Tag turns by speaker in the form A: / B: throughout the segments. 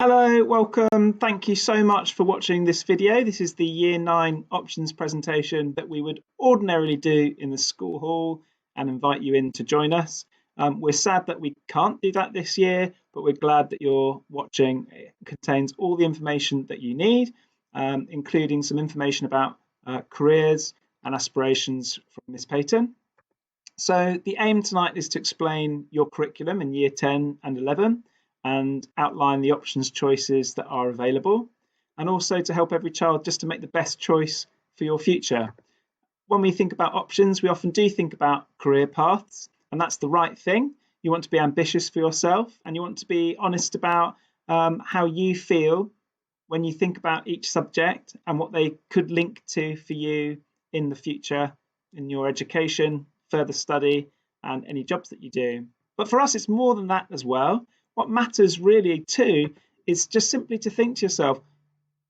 A: Hello, welcome. Thank you so much for watching this video. This is the Year 9 options presentation that we would ordinarily do in the school hall and invite you in to join us. We're sad that we can't do that this year, but we're glad that you're watching. It contains all the information that you need, including some information about careers and aspirations from Miss Payton. So the aim tonight is to explain your curriculum in Year 10 and 11 and outline the options choices that are available, and also to help every child just to make the best choice for your future. When we think about options, we often do think about career paths, and that's the right thing. You want to be ambitious for yourself, and you want to be honest about how you feel when you think about each subject and what they could link to for you in the future, in your education, further study, and any jobs that you do. But for us, it's more than that as well. What matters really too is just simply to think to yourself,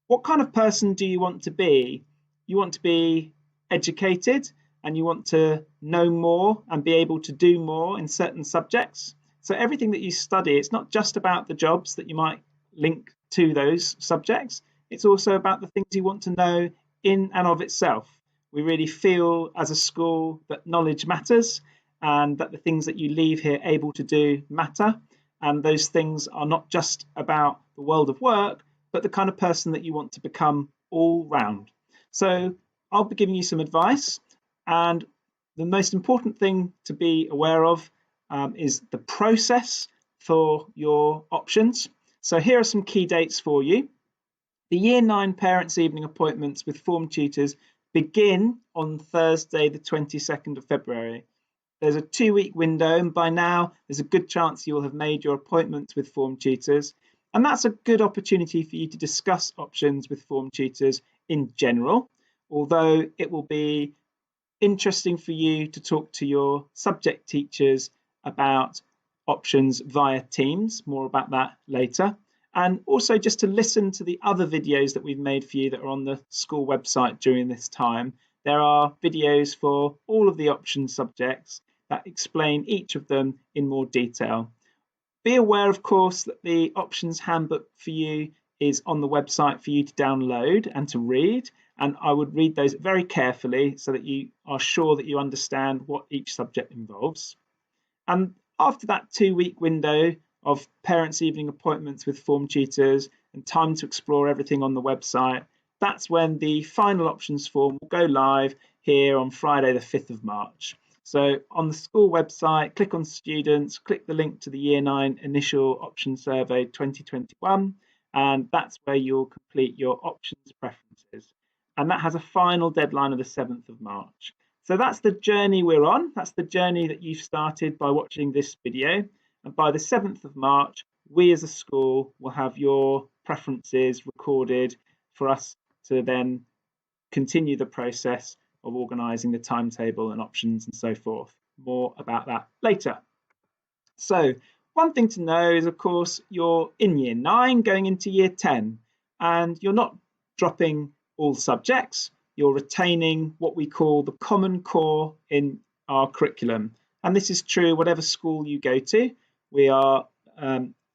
A: what kind of person do you want to be? You want to be educated and you want to know more and be able to do more in certain subjects. So everything that you study, it's not just about the jobs that you might link to those subjects. It's also about the things you want to know in and of itself. We really feel as a school that knowledge matters and that the things that you leave here able to do matter. And those things are not just about the world of work, but the kind of person that you want to become all round. So I'll be giving you some advice. And the most important thing to be aware of is the process for your options. So here are some key dates for you. The Year 9 Parents' Evening appointments with form tutors begin on Thursday, the 22nd of February. There's a 2-week window, and by now there's a good chance you will have made your appointments with form tutors. And that's a good opportunity for you to discuss options with form tutors in general, although it will be interesting for you to talk to your subject teachers about options via Teams. More about that later. And also just to listen to the other videos that we've made for you that are on the school website during this time. There are videos for all of the option subjects that explain each of them in more detail. Be aware, of course, that the options handbook for you is on the website for you to download and to read, and I would read those very carefully so that you are sure that you understand what each subject involves. And after that 2-week window of parents' evening appointments with form tutors and time to explore everything on the website, that's when the final options form will go live here on Friday the 5th of March. So on the school website, click on students, click the link to the Year 9 initial option survey 2021, and that's where you'll complete your options preferences. And that has a final deadline of the 7th of March. So that's the journey we're on. That's the journey that you've started by watching this video. And by the 7th of March, we as a school will have your preferences recorded for us to then continue the process of organising the timetable and options and so forth. More about that later. So one thing to know is, of course, you're in Year 9 going into Year 10, and you're not dropping all subjects. You're retaining what we call the common core in our curriculum. And this is true whatever school you go to. We are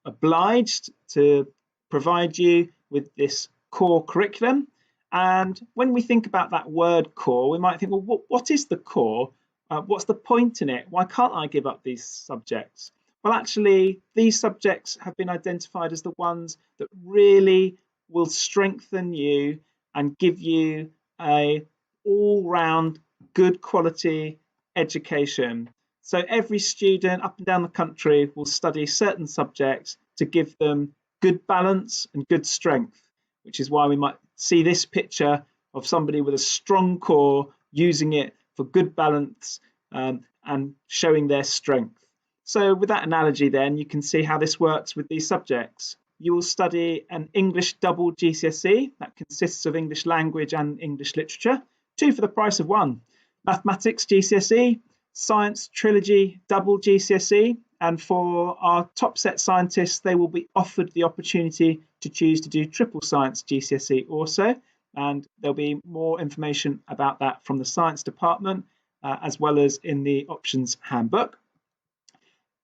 A: obliged to provide you with this core curriculum. And when we think about that word core, we might think, well, what is the core? What's the point in it? Why can't I give up these subjects? Well, actually, these subjects have been identified as the ones that really will strengthen you and give you a all-round good quality education. So every student up and down the country will study certain subjects to give them good balance and good strength, which is why we might see this picture of somebody with a strong core using it for good balance and showing their strength. So with that analogy then, you can see how this works with these subjects. You will study an English double GCSE that consists of English language and English literature, 2 for the price of 1. Mathematics GCSE, Science Trilogy double GCSE, and for our top set scientists, they will be offered the opportunity to choose to do triple science GCSE also, and there'll be more information about that from the science department as well as in the options handbook.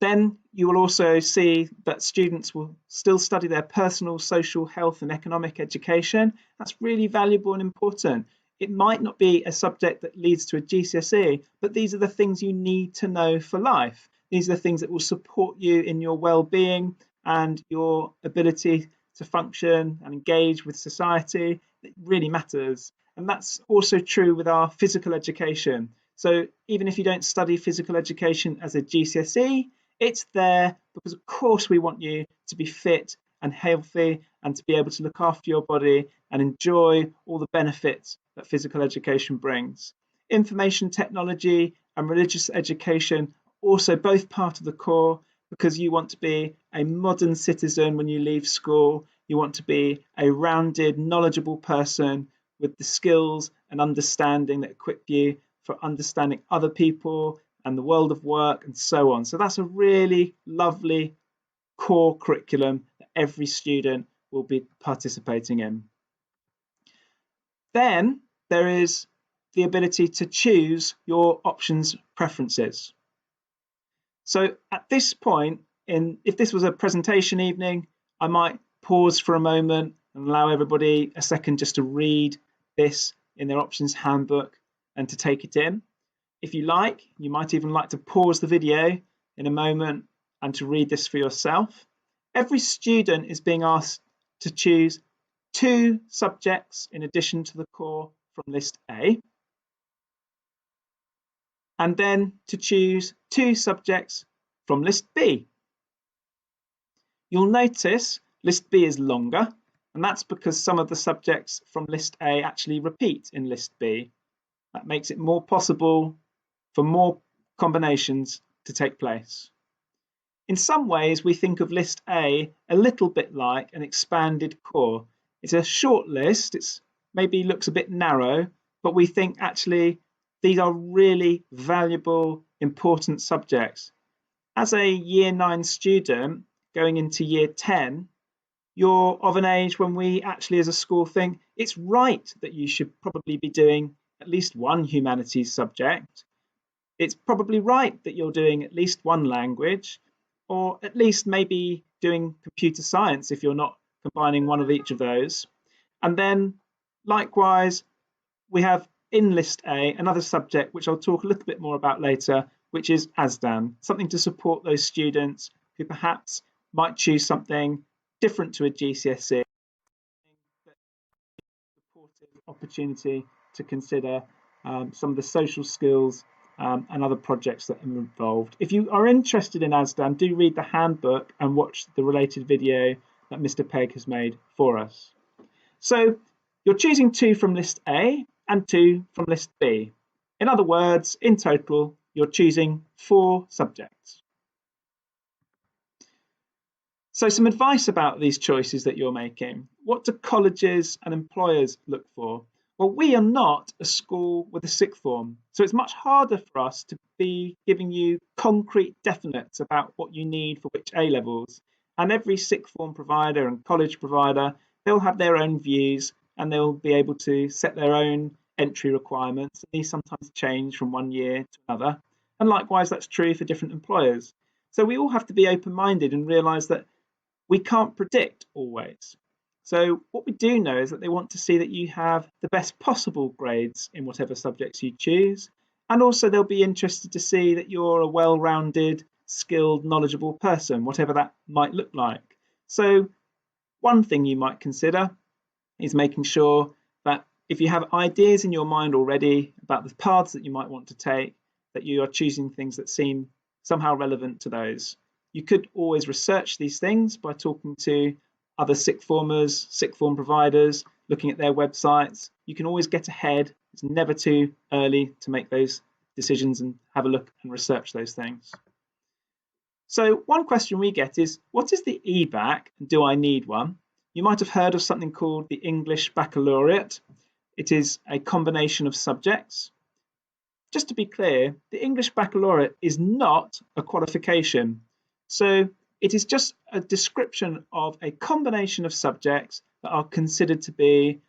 A: Then you will also see that students will still study their personal, social, health and economic education. That's really valuable and important. It might not be a subject that leads to a GCSE, but these are the things you need to know for life. These are the things that will support you in your well-being and your ability to function and engage with society. It really matters. And that's also true with our physical education. So even if you don't study physical education as a GCSE, it's there because, of course, we want you to be fit and healthy and to be able to look after your body and enjoy all the benefits that physical education brings. Information technology and religious education also both part of the core because you want to be a modern citizen when you leave school. You want to be a rounded, knowledgeable person with the skills and understanding that equip you for understanding other people and the world of work and so on. So that's a really lovely core curriculum that every student will be participating in. Then there is the ability to choose your options preferences. So at this point, if this was a presentation evening, I might pause for a moment and allow everybody a second just to read this in their options handbook and to take it in. If you like, you might even like to pause the video in a moment and to read this for yourself. Every student is being asked to choose 2 subjects in addition to the core from list A, and then to choose 2 subjects from list B. You'll notice list B is longer, and that's because some of the subjects from list A actually repeat in list B. That makes it more possible for more combinations to take place. In some ways, we think of list A a little bit like an expanded core. It's a short list, it maybe looks a bit narrow, but we think actually these are really valuable, important subjects. As a year 9 student going into year 10, you're of an age when we actually as a school think it's right that you should probably be doing at least one humanities subject. It's probably right that you're doing at least one language, or at least maybe doing computer science if you're not combining one of each of those. And then likewise, we have in list A another subject which I'll talk a little bit more about later, which is ASDAN, something to support those students who perhaps might choose something different to a GCSE, supportive opportunity to consider some of the social skills and other projects that are involved. If you are interested in ASDAN, do read the handbook and watch the related video that Mr. Pegg has made for us. So you're choosing 2 from list A and 2 from list B. In other words, in total, you're choosing 4 subjects. So some advice about these choices that you're making. What do colleges and employers look for? Well, we are not a school with a sixth form, so it's much harder for us to be giving you concrete definites about what you need for which A-levels. And every sixth form provider and college provider, they'll have their own views and they'll be able to set their own entry requirements. These sometimes change from one year to another. And likewise, that's true for different employers. So we all have to be open-minded and realise that we can't predict always. So what we do know is that they want to see that you have the best possible grades in whatever subjects you choose. And also they'll be interested to see that you're a well-rounded, skilled, knowledgeable person, whatever that might look like. So one thing you might consider is making sure that if you have ideas in your mind already about the paths that you might want to take, that you are choosing things that seem somehow relevant to those. You could always research these things by talking to other sixth formers, sixth form providers, looking at their websites. You can always get ahead. It's never too early to make those decisions and have a look and research those things. So one question we get is, what is the Ebacc and do I need one? You might have heard of something called the English Baccalaureate. It is a combination of subjects. Just to be clear, the English Baccalaureate is not a qualification. So it is just a description of a combination of subjects that are considered to be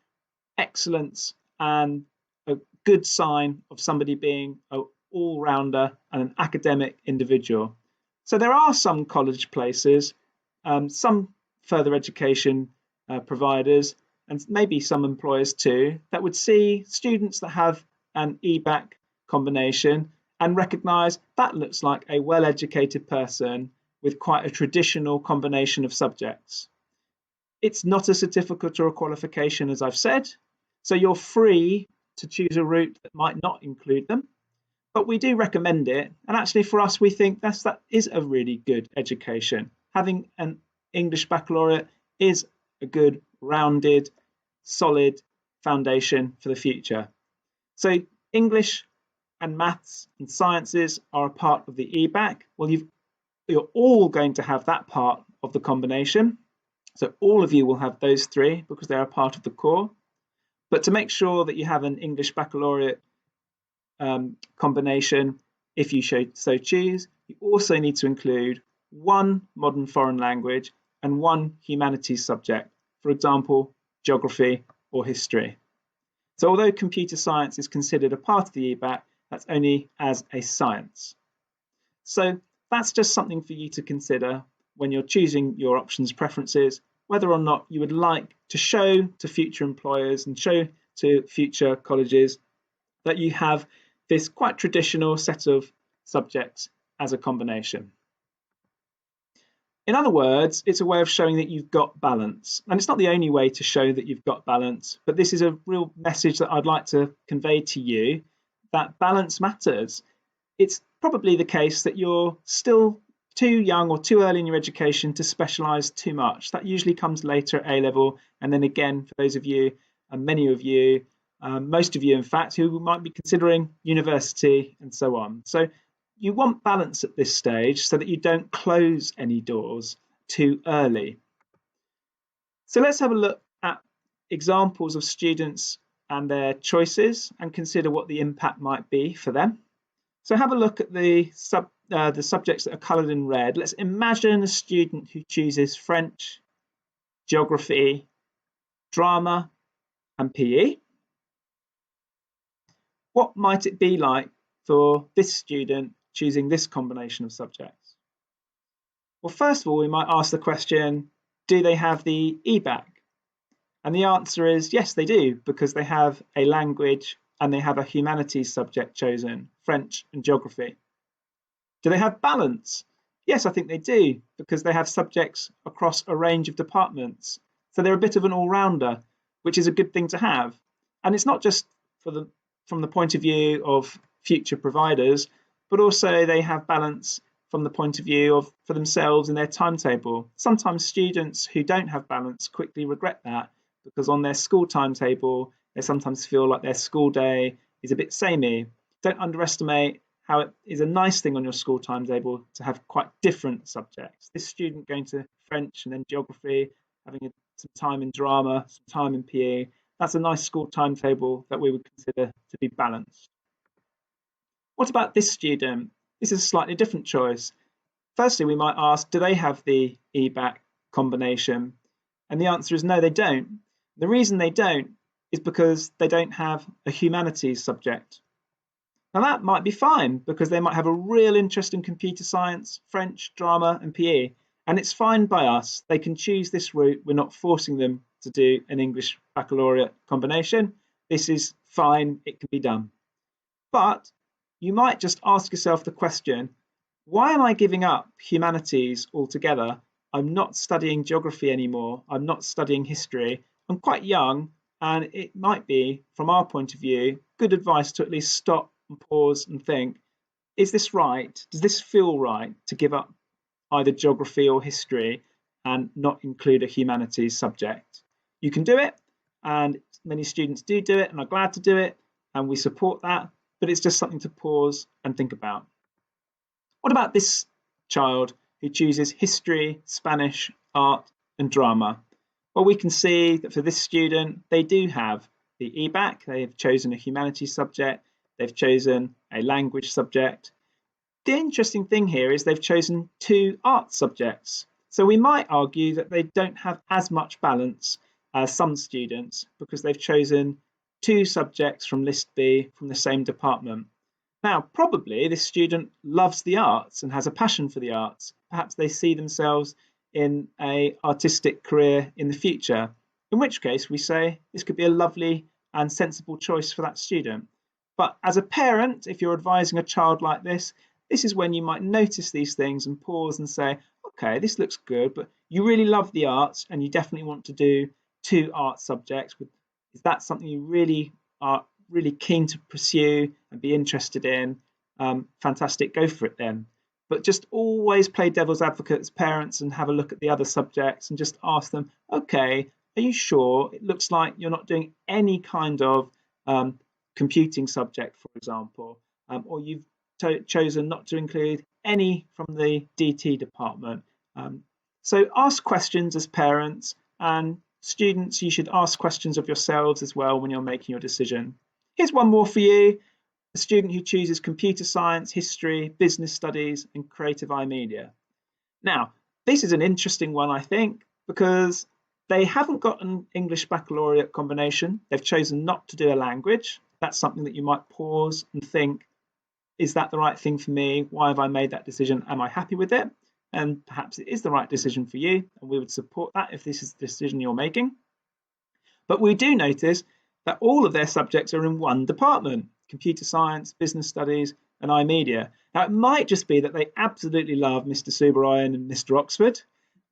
A: excellence and a good sign of somebody being an all-rounder and an academic individual. So there are some college places, some further education providers, and maybe some employers too, that would see students that have an Ebacc combination and recognise that looks like a well-educated person with quite a traditional combination of subjects. It's not a certificate or a qualification, as I've said, so you're free to choose a route that might not include them, but we do recommend it. And actually for us, we think that is a really good education. Having an English baccalaureate is a good, rounded, solid foundation for the future. So English and maths and sciences are a part of the Ebacc. Well, you're all going to have that part of the combination. So all of you will have those three because they're a part of the core. But to make sure that you have an English baccalaureate combination, if you so choose, you also need to include one modern foreign language and one humanities subject, for example, geography or history. So although computer science is considered a part of the Ebacc, that's only as a science. So that's just something for you to consider when you're choosing your options preferences, whether or not you would like to show to future employers and show to future colleges that you have this quite traditional set of subjects as a combination. In other words, it's a way of showing that you've got balance. And it's not the only way to show that you've got balance, but this is a real message that I'd like to convey to you, that balance matters. It's probably the case that you're still too young or too early in your education to specialise too much. That usually comes later at A-level. And then again, for those of you, and many of you, most of you, in fact, who might be considering university and so on. So you want balance at this stage so that you don't close any doors too early. So let's have a look at examples of students and their choices and consider what the impact might be for them. So have a look at the subjects that are coloured in red. Let's imagine a student who chooses French, geography, drama, and PE. What might it be like for this student choosing this combination of subjects? Well, first of all, we might ask the question, do they have the Ebacc? And the answer is yes, they do, because they have a language and they have a humanities subject chosen, French and geography. Do they have balance? Yes, I think they do, because they have subjects across a range of departments. So they're a bit of an all-rounder, which is a good thing to have. And it's not just from the point of view of future providers, but also they have balance from the point of view of for themselves and their timetable. Sometimes students who don't have balance quickly regret that, because on their school timetable, they sometimes feel like their school day is a bit samey. Don't underestimate how it is a nice thing on your school timetable to have quite different subjects. This student going to French and then geography, having some time in drama, some time in PE, that's a nice school timetable that we would consider to be balanced. What about this student? This is a slightly different choice. Firstly, we might ask, do they have the Ebacc combination? And the answer is no, they don't. The reason they don't is because they don't have a humanities subject. Now that might be fine because they might have a real interest in computer science, French, drama and PE, and it's fine by us. They can choose this route. We're not forcing them to do an English baccalaureate combination. This is fine, it can be done. But you might just ask yourself the question, why am I giving up humanities altogether? I'm not studying geography anymore. I'm not studying history. I'm quite young, and it might be, from our point of view, good advice to at least stop and pause and think, is this right? Does this feel right to give up either geography or history and not include a humanities subject? You can do it, and many students do it and are glad to do it, and we support that, but it's just something to pause and think about. What about this child who chooses history, Spanish, art, and drama? Well, we can see that for this student, they do have the Ebacc. They have chosen a humanities subject. They've chosen a language subject. The interesting thing here is they've chosen 2 art subjects. So we might argue that they don't have as much balance as some students because they've chosen 2 subjects from List B from the same department. Now, probably this student loves the arts and has a passion for the arts. Perhaps they see themselves in an artistic career in the future, in which case we say this could be a lovely and sensible choice for that student. But as a parent, if you're advising a child like this is when you might notice these things and pause and say, okay, this looks good, but you really love the arts and you definitely want to do 2 art subjects. Is that something you really are really keen to pursue and be interested in? Fantastic, go for it then. But just always play devil's advocate as parents and have a look at the other subjects and just ask them, okay, are you sure? It looks like you're not doing any kind of computing subject, for example, or you've chosen not to include any from the DT department. So ask questions as parents, and students, you should ask questions of yourselves as well when you're making your decision. Here's one more for you. A student who chooses computer science, history, business studies, and creative media. Now, this is an interesting one, I think, because they haven't got an English baccalaureate combination. They've chosen not to do a language. That's something that you might pause and think, is that the right thing for me? Why have I made that decision? Am I happy with it? And perhaps it is the right decision for you, and we would support that if this is the decision you're making. But we do notice that all of their subjects are in one department: computer science, business studies, and iMedia. Now, it might just be that they absolutely love Mr. Subarayan and Mr. Oxford,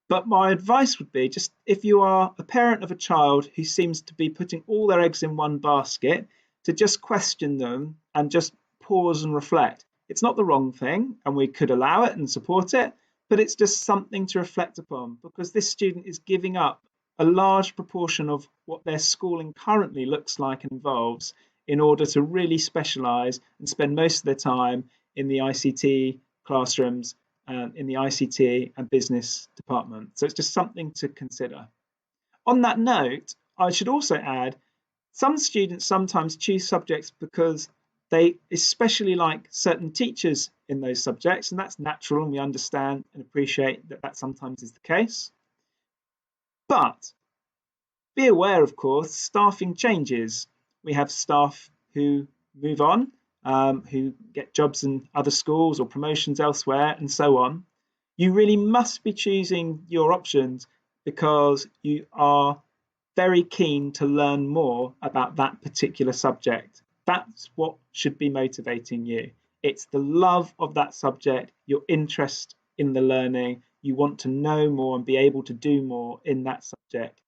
A: but my advice would be, just if you are a parent of a child who seems to be putting all their eggs in one basket, to just question them and just pause and reflect. It's not the wrong thing, and we could allow it and support it, but it's just something to reflect upon, because this student is giving up a large proportion of what their schooling currently looks like and involves in order to really specialise and spend most of their time in the ICT classrooms and in the ICT and business department. So it's just something to consider. On that note, I should also add, some students sometimes choose subjects because they especially like certain teachers in those subjects, and that's natural, and we understand and appreciate that that sometimes is the case. But be aware, of course, staffing changes. We have staff who move on, who get jobs in other schools or promotions elsewhere, and so on. You really must be choosing your options because you are very keen to learn more about that particular subject. That's what should be motivating you. It's the love of that subject, your interest in the learning. You want to know more and be able to do more in that subject.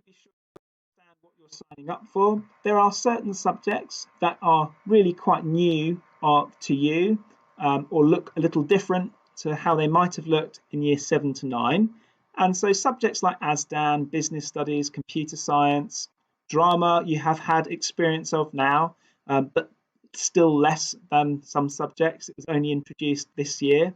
A: Be sure to understand what you're signing up for. There are certain subjects that are really quite new to you, or look a little different to how they might have looked in year 7 to 9. And so subjects like ASDAN, business studies, computer science, drama, you have had experience of now, but still less than some subjects. It was only introduced this year.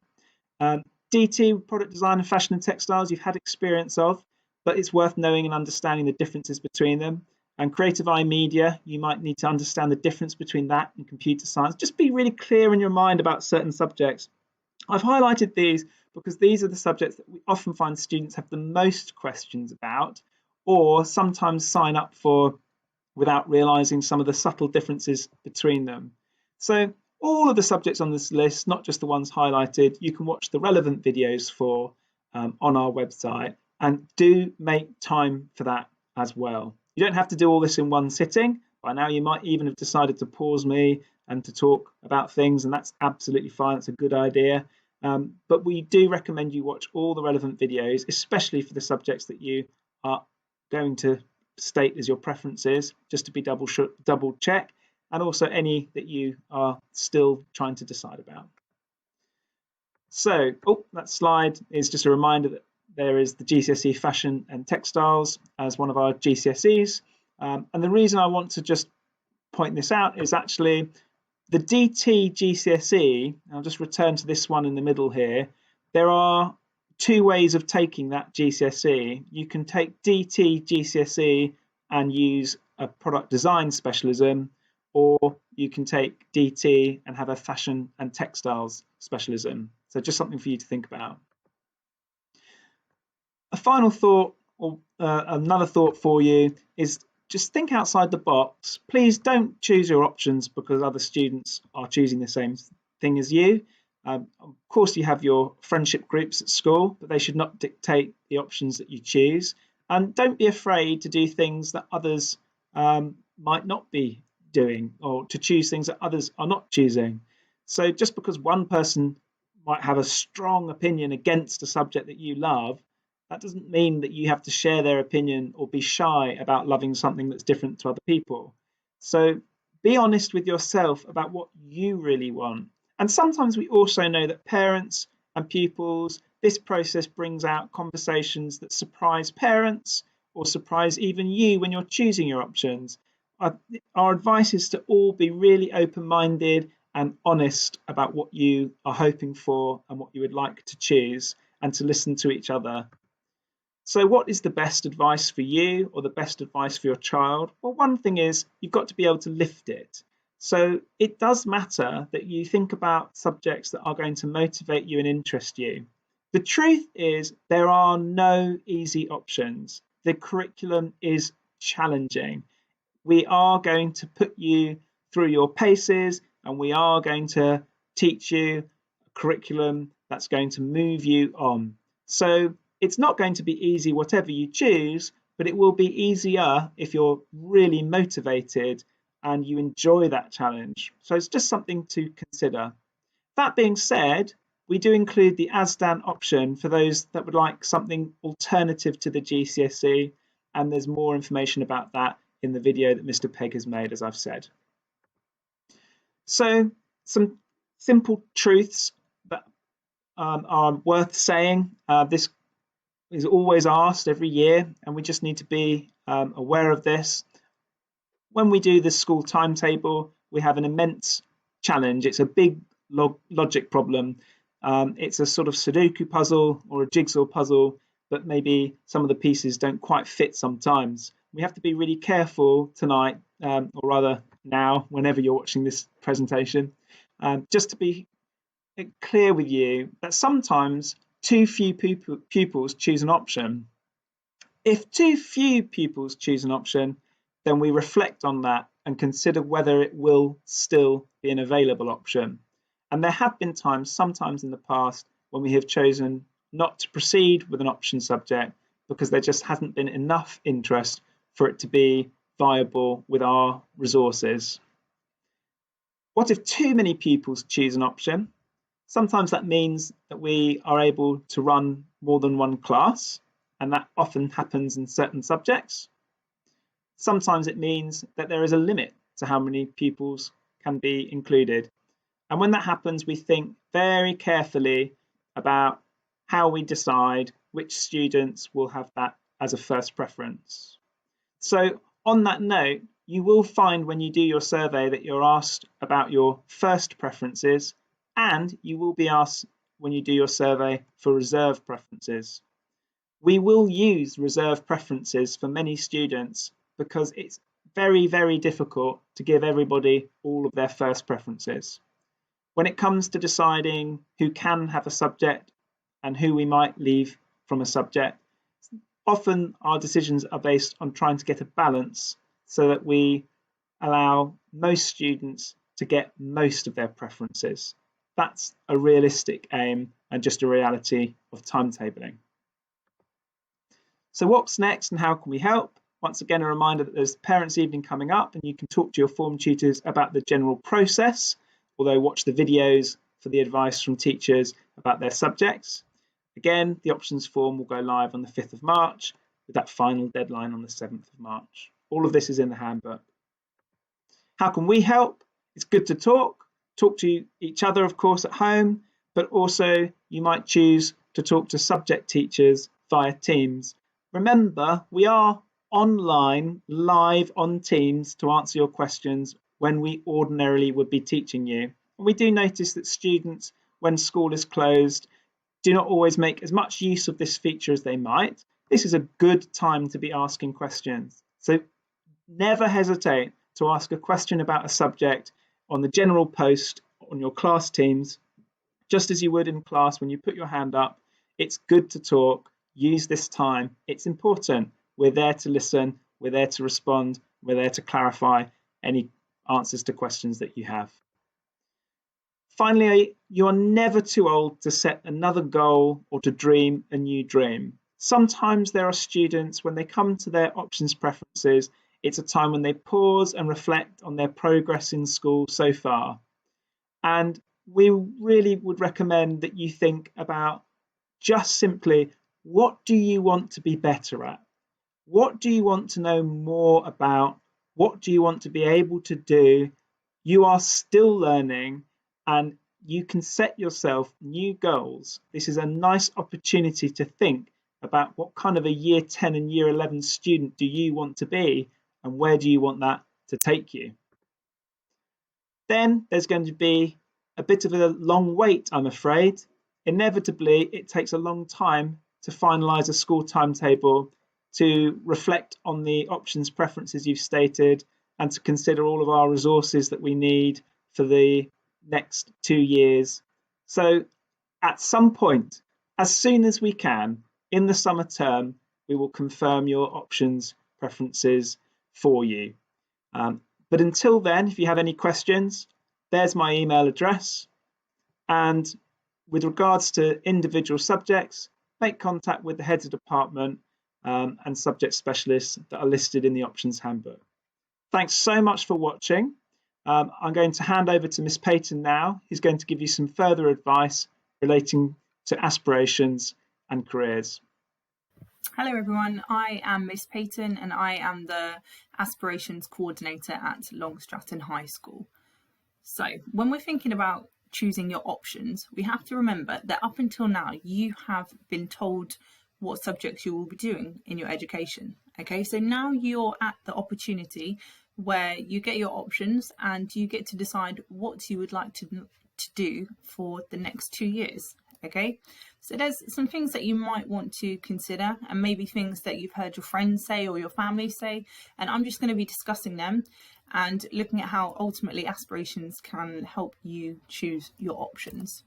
A: DT, product design and fashion and textiles, you've had experience of, but it's worth knowing and understanding the differences between them. And creative media, you might need to understand the difference between that and computer science. Just be really clear in your mind about certain subjects. I've highlighted these because these are the subjects that we often find students have the most questions about, or sometimes sign up for without realizing some of the subtle differences between them. So all of the subjects on this list, not just the ones highlighted, you can watch the relevant videos for on our website, and do make time for that as well. You don't have to do all this in one sitting. By now you might even have decided to pause me and to talk about things, and that's absolutely fine. It's a good idea. But we do recommend you watch all the relevant videos, especially for the subjects that you are going to state as your preferences, just to be double check, and also any that you are still trying to decide about. So, that slide is just a reminder that there is the GCSE Fashion and Textiles as one of our GCSEs. And the reason I want to just point this out is actually the DT GCSE, I'll just return to this one in the middle here. There are 2 ways of taking that GCSE. You can take DT GCSE and use a product design specialism, or you can take DT and have a fashion and textiles specialism. So just something for you to think about. A final thought, or another thought for you, is just think outside the box. Please don't choose your options because other students are choosing the same thing as you. Of course, you have your friendship groups at school, but they should not dictate the options that you choose. And don't be afraid to do things that others might not be doing, or to choose things that others are not choosing. So just because one person might have a strong opinion against a subject that you love, that doesn't mean that you have to share their opinion or be shy about loving something that's different to other people. So be honest with yourself about what you really want. And sometimes we also know that parents and pupils, this process brings out conversations that surprise parents or surprise even you when you're choosing your options. Our advice is to all be really open-minded and honest about what you are hoping for and what you would like to choose, and to listen to each other. So what is the best advice for you, or the best advice for your child? Well, one thing is you've got to be able to lift it. So it does matter that you think about subjects that are going to motivate you and interest you. The truth is there are no easy options. The curriculum is challenging. We are going to put you through your paces, and we are going to teach you a curriculum that's going to move you on. So it's not going to be easy whatever you choose, but it will be easier if you're really motivated and you enjoy that challenge. So it's just something to consider. That being said, we do include the ASDAN option for those that would like something alternative to the GCSE, and there's more information about that in the video that Mr. Pegg has made, as I've said. So some simple truths that are worth saying. This is always asked every year, and we just need to be aware of this. When we do the school timetable, we have an immense challenge. It's a big logic problem. It's a sort of Sudoku puzzle or a jigsaw puzzle, but maybe some of the pieces don't quite fit sometimes. We have to be really careful tonight, or rather now, whenever you're watching this presentation, just to be clear with you that sometimes too few pupils choose an option. If too few pupils choose an option, then we reflect on that and consider whether it will still be an available option. And there have been times, sometimes in the past, when we have chosen not to proceed with an option subject because there just hasn't been enough interest for it to be viable with our resources. What if too many pupils choose an option? Sometimes that means that we are able to run more than one class, and that often happens in certain subjects. Sometimes it means that there is a limit to how many pupils can be included. And when that happens, we think very carefully about how we decide which students will have that as a first preference. So on that note, you will find when you do your survey that you're asked about your first preferences, and you will be asked when you do your survey for reserve preferences. We will use reserve preferences for many students because it's very, very difficult to give everybody all of their first preferences. When it comes to deciding who can have a subject and who we might leave from a subject, often our decisions are based on trying to get a balance so that we allow most students to get most of their preferences. That's a realistic aim and just a reality of timetabling. So what's next and how can we help? Once again, a reminder that there's Parents' Evening coming up, and you can talk to your form tutors about the general process, although watch the videos for the advice from teachers about their subjects. Again, the options form will go live on the 5th of March, with that final deadline on the 7th of March. All of this is in the handbook. How can we help? It's good to talk to each other, of course, at home, but also you might choose to talk to subject teachers via Teams. Remember, we are online, live on Teams to answer your questions when we ordinarily would be teaching you. And we do notice that students, when school is closed, do not always make as much use of this feature as they might. This is a good time to be asking questions. So never hesitate to ask a question about a subject on the general post on your class Teams, just as you would in class when you put your hand up. It's good to talk. Use this time. It's important. We're there to listen. We're there to respond. We're there to clarify any answers to questions that you have. Finally, you are never too old to set another goal or to dream a new dream. Sometimes there are students, when they come to their options preferences, it's a time when they pause and reflect on their progress in school so far. And we really would recommend that you think about just simply, what do you want to be better at? What do you want to know more about? What do you want to be able to do? You are still learning and you can set yourself new goals. This is a nice opportunity to think about what kind of a year 10 and year 11 student do you want to be and where do you want that to take you. Then there's going to be a bit of a long wait, I'm afraid. Inevitably, it takes a long time to finalise a school timetable, to reflect on the options preferences you've stated, and to consider all of our resources that we need for the next 2 years. So at some point, as soon as we can, in the summer term, we will confirm your options preferences for you. But until then, if you have any questions, there's my email address. And with regards to individual subjects, make contact with the heads of department and subject specialists that are listed in the options handbook. Thanks so much for watching. I'm going to hand over to Miss Payton now, who's going to give you some further advice relating to aspirations and careers.
B: Hello everyone, I am Miss Payton and I am the aspirations coordinator at Long Stratton High School. So when we're thinking about choosing your options, we have to remember that up until now you have been told what subjects you will be doing in your education. Okay, so now you're at the opportunity where you get your options and you get to decide what you would like to do for the next 2 years. Okay, so there's some things that you might want to consider and maybe things that you've heard your friends say or your family say, and I'm just going to be discussing them and looking at how ultimately aspirations can help you choose your options.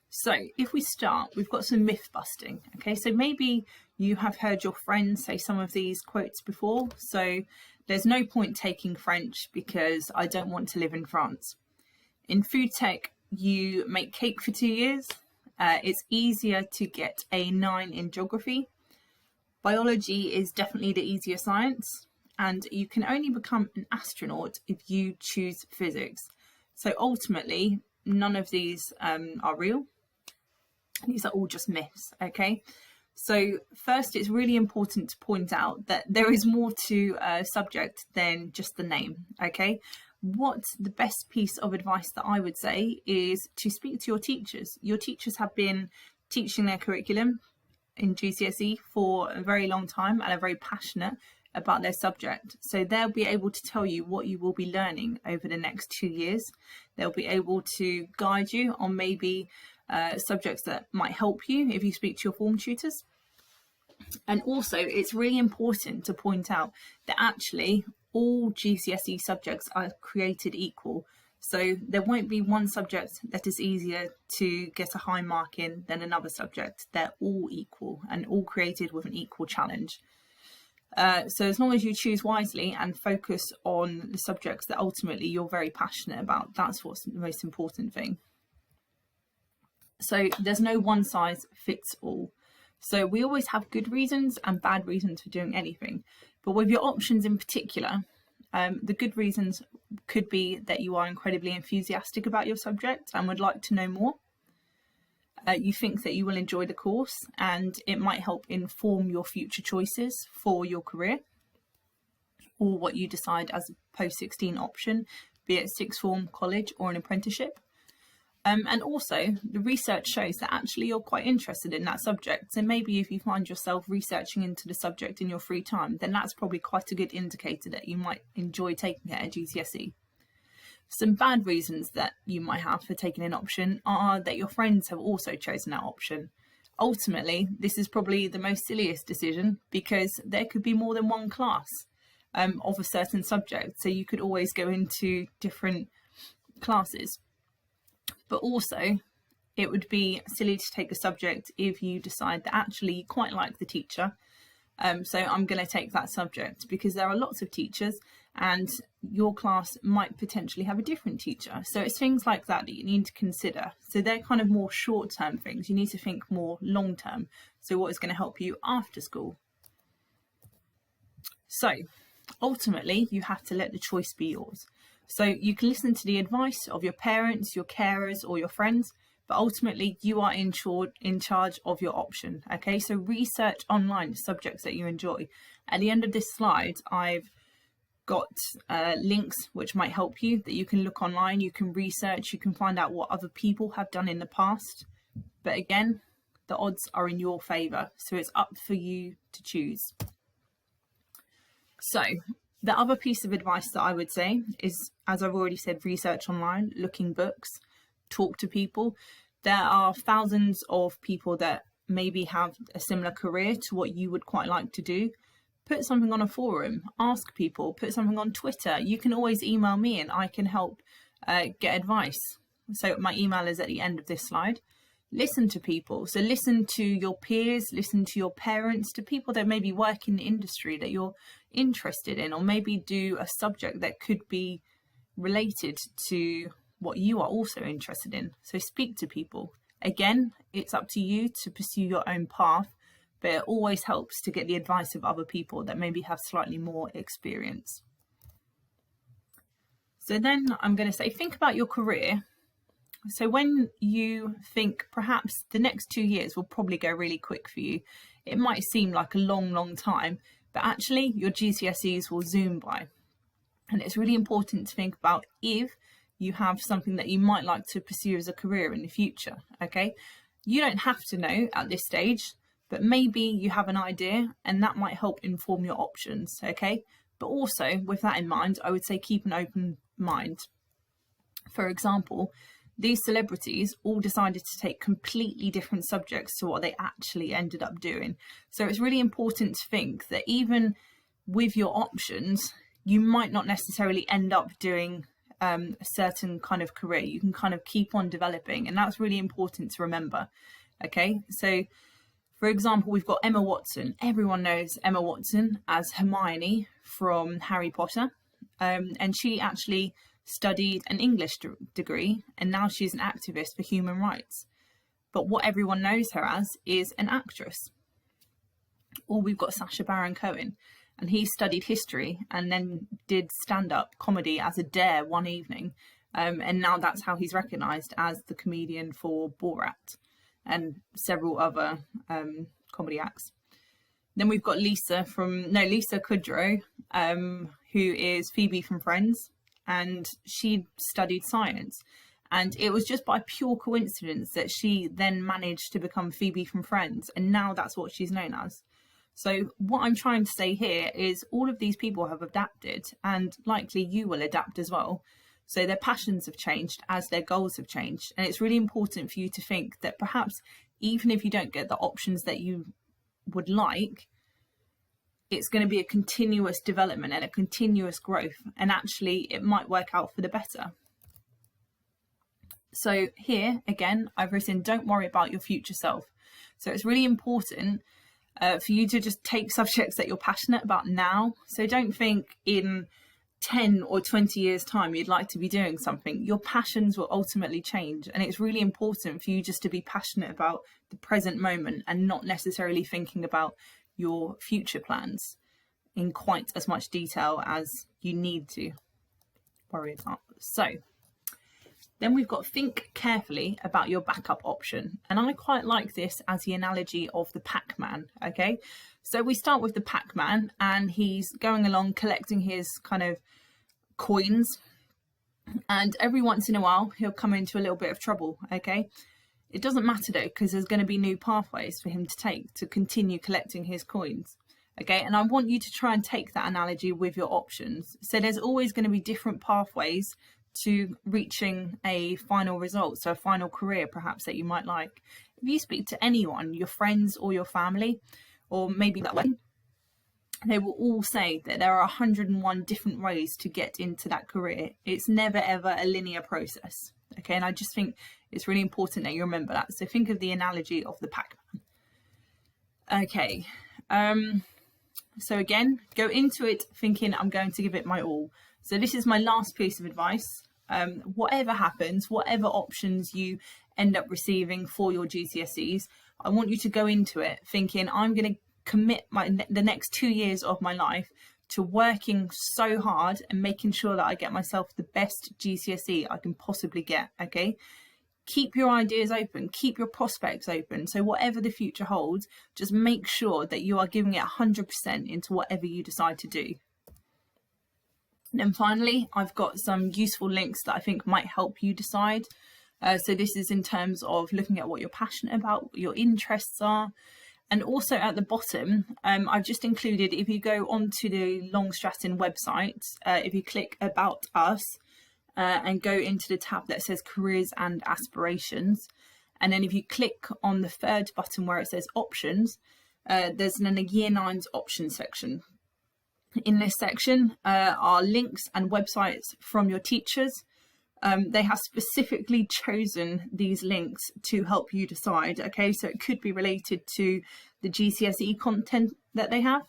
B: So if we start, we've got some myth busting. Okay, so maybe you have heard your friends say some of these quotes before. So there's no point taking French because I don't want to live in France. In food tech, you make cake for 2 years. It's easier to get a 9 in geography. Biology is definitely the easier science, and you can only become an astronaut if you choose physics. So ultimately, none of these are real. These are all just myths, okay? So first, it's really important to point out that there is more to a subject than just the name, okay? What the best piece of advice that I would say is to speak to your teachers. Your teachers have been teaching their curriculum in GCSE for a very long time and are very passionate about their subject. So they'll be able to tell you what you will be learning over the next 2 years. They'll be able to guide you on maybe subjects that might help you if you speak to your form tutors. And also, it's really important to point out that actually all GCSE subjects are created equal. So there won't be one subject that is easier to get a high mark in than another subject. They're all equal and all created with an equal challenge. So as long as you choose wisely and focus on the subjects that ultimately you're very passionate about, that's what's the most important thing. So there's no one size fits all. So we always have good reasons and bad reasons for doing anything. But with your options in particular, the good reasons could be that you are incredibly enthusiastic about your subject and would like to know more. You think that you will enjoy the course and it might help inform your future choices for your career or what you decide as a post-16 option, be it sixth form, college or an apprenticeship. And also, the research shows that actually you're quite interested in that subject. So maybe if you find yourself researching into the subject in your free time, then that's probably quite a good indicator that you might enjoy taking it at GCSE. Some bad reasons that you might have for taking an option are that your friends have also chosen that option. Ultimately, this is probably the most silliest decision because there could be more than one class of a certain subject. So you could always go into different classes. But also, it would be silly to take a subject if you decide that actually you quite like the teacher So I'm going to take that subject because there are lots of teachers and your class might potentially have a different teacher. So it's things like that that you need to consider. So they're kind of more short-term things. You need to think more long-term. So what is going to help you after school? So ultimately, you have to let the choice be yours. So you can listen to the advice of your parents, your carers, or your friends, but ultimately you are in charge of your option. Okay, so research online subjects that you enjoy. At the end of this slide, I've got links which might help you that you can look online, you can research, you can find out what other people have done in the past. But again, the odds are in your favour, so it's up for you to choose. So the other piece of advice that I would say is, as I've already said, research online, looking books, talk to people. There are thousands of people that maybe have a similar career to what you would quite like to do. Put something on a forum, ask people, put something on Twitter. You can always email me and I can help get advice. So my email is at the end of this slide. Listen to people. So listen to your peers, listen to your parents, to people that maybe work in the industry that you're interested in, or maybe do a subject that could be related to what you are also interested in. So speak to people. Again, it's up to you to pursue your own path, but it always helps to get the advice of other people that maybe have slightly more experience. So then I'm going to say, think about your career. So when you think perhaps the next 2 years will probably go really quick for you, it might seem like a long time, but actually your GCSEs will zoom by. And it's really important to think about if you have something that you might like to pursue as a career in the future, okay? You don't have to know at this stage, but maybe you have an idea and that might help inform your options, okay? But also, with that in mind, I would say keep an open mind. For example, these celebrities all decided to take completely different subjects to what they actually ended up doing. So it's really important to think that even with your options, you might not necessarily end up doing a certain kind of career. You can kind of keep on developing, and that's really important to remember. Okay, so for example, we've got Emma Watson. Everyone knows Emma Watson as Hermione from Harry Potter, and she actually studied an English degree, and now she's an activist for human rights. But what everyone knows her as is an actress. Or we've got Sacha Baron Cohen, and he studied history and then did stand-up comedy as a dare one evening, and now that's how he's recognised as the comedian for Borat and several other comedy acts. Then we've got Lisa Kudrow, who is Phoebe from Friends, and she studied science. And it was just by pure coincidence that she then managed to become Phoebe from Friends, and now that's what she's known as. So what I'm trying to say here is all of these people have adapted, and likely you will adapt as well. So their passions have changed as their goals have changed. And it's really important for you to think that perhaps even if you don't get the options that you would like, it's going to be a continuous development and a continuous growth. And actually it might work out for the better. So here, again, I've written, don't worry about your future self. So it's really important for you to just take subjects that you're passionate about now. So don't think in 10 or 20 years time you'd like to be doing something. Your passions will ultimately change, and it's really important for you just to be passionate about the present moment and not necessarily thinking about your future plans in quite as much detail as you need to worry about. So then we've got think carefully about your backup option. And I quite like this as the analogy of the Pac-Man, okay? So we start with the Pac-Man, and he's going along collecting his kind of coins. And every once in a while, he'll come into a little bit of trouble, okay? It doesn't matter though, because there's going to be new pathways for him to take to continue collecting his coins, okay? And I want you to try and take that analogy with your options. So there's always going to be different pathways to reaching a final result, so a final career perhaps that you might like. If you speak to anyone, your friends or your family, or maybe that way, they will all say that there are 101 different ways to get into that career. It's never ever a linear process, okay? And I just think it's really important that you remember that. So think of the analogy of the Pac-Man. Okay, So again, go into it thinking I'm going to give it my all. So this is my last piece of advice. Whatever happens, whatever options you end up receiving for your GCSEs, I want you to go into it thinking I'm going to commit the next 2 years of my life to working so hard and making sure that I get myself the best GCSE I can possibly get, okay? Keep your ideas open, keep your prospects open. So whatever the future holds, just make sure that you are giving it 100% into whatever you decide to do. And then finally, I've got some useful links that I think might help you decide. So this is in terms of looking at what you're passionate about, what your interests are. And also at the bottom, I've just included, if you go onto the Long Stratton website, if you click About Us and go into the tab that says Careers and Aspirations, and then if you click on the third button where it says Options, there's then a Year 9's options section. In this section are links and websites from your teachers. They have specifically chosen these links to help you decide, okay? So it could be related to the GCSE content that they have,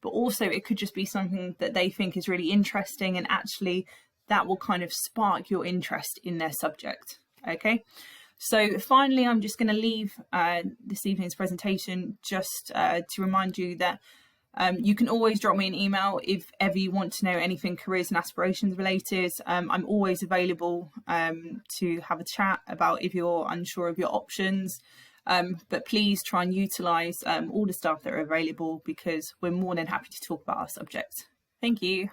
B: but also it could just be something that they think is really interesting, and actually that will kind of spark your interest in their subject, okay? So finally, I'm just going to leave this evening's presentation just to remind you that you can always drop me an email if ever you want to know anything careers and aspirations related. I'm always available to have a chat about if you're unsure of your options. But please try and utilise all the stuff that are available, because we're more than happy to talk about our subject. Thank you.